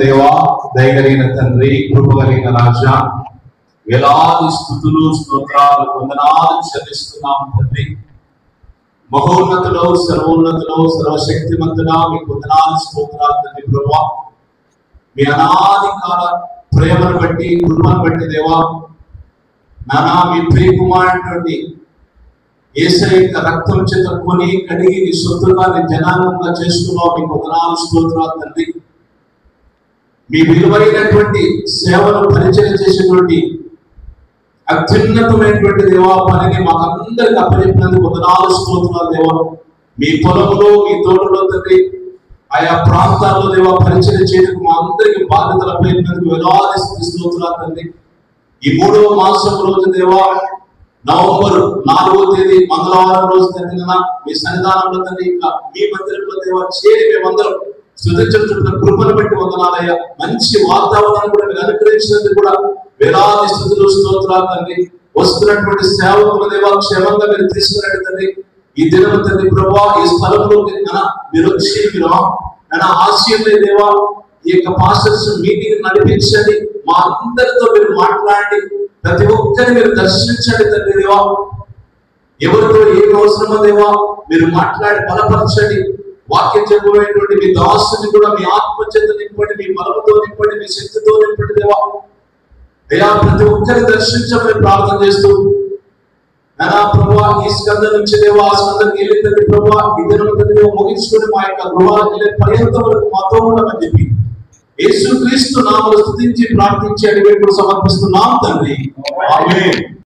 దేవా, దయగలిగిన తండ్రి, కృపగలిగిన రాజా, వేలాది స్తుతులు స్తోత్రాలు వందనాలు చెల్లిస్తున్నాం తండ్రి. మహోన్నతులో సర్వోన్నతులో సర్వశక్తిమంతుడా మీకు వందనాలు స్తోత్రాలు తండ్రి. ప్రభువా, మీ అనాది కాల ప్రేమను బట్టి కృపను బట్టి దేవా, నానా మీ ప్రియ కుమారుడి యేసయ్య యొక్క రక్తం చేత కొని కడిగి నీ సొత్తుగా నీ జనాంగంగా చేసుకున్నావు. మీకు వందనాలు స్తోత్రాలు తండ్రి. మీ విలువైనటువంటి సేవను పరిచయం చేసేటువంటి అత్యున్నతమైనటువంటి దేవా పనిని మాకందరికి అప్పచెప్పినందుకు వందనాలు స్తోత్రాలు దేవా. మీ పొలంలో మీ తోటలో తండ్రి ఆయా ప్రాంతాల్లో దేవా పరిచయం చేయడానికి మా అందరికి బాధ్యతలు అప్పచెప్పినందుకు వేలాది స్తోత్రాలు తండ్రి. ఈ 3వ మాసం రోజు దేవా, నవంబర్ 4వ తేదీ మంగళవారం రోజు తండ్రి మీ సన్నిధానంలో తండ్రి ఇంకా మీ మందిరంలో దేవా చేరి మేమందరం స్తుతించుతున్న కృపను బట్టి వందనాలయ్యా. మంచి వాతావరణాన్ని కూడా మీరు అనుగ్రహించినందుకు కూడా వేలాది స్తుతులు స్తోత్రాలు తండ్రి. వస్తున్నటువంటి సేవకుల దేవా క్షేమంగా మీరు తీసుకురండి తండ్రి. ఈ దినం తండ్రి ప్రభువా, ఈ స్థలంలో మీరు వచ్చి మీరు ఆశయంలో దేవా ఈ యొక్క పాస్టర్స్ మీటింగ్ నడిపించండి. మా అందరితో మీరు మాట్లాడండి. ప్రతి ఒక్కరిని మీరు దర్శించండి తండ్రి దేవా. ఎవరితో ఏం అవసరమో దేవా మీరు మాట్లాడి బలపరచండి. వాక్యం చెప్పబోయేటువంటి మీ దాసుని కూడా మీ ఆత్మ చేత నింపండి, మీ బలముతో నింపండి, మీ శక్తితో నింపండి దేవా. అయ్యా, ప్రతి ఒక్కరిని దర్శించమని ప్రార్థన చేస్తూ నానా ప్రభువా, ఈ స్కందం నుంచి దేవా ఆ స్కందరికి వెళ్ళి తండ్రి ప్రభువా, ఈ దినం తండ్రి ముగించుకొని మా యొక్క గృహాలకు వెళ్ళే పర్యంతం వరకు మాతో ఉండమని చెప్పి యేసుక్రీస్తు నామములో స్తుతించి ప్రార్థించి అడిగి సమర్పిస్తున్నాం తండ్రి. ఆమేన్.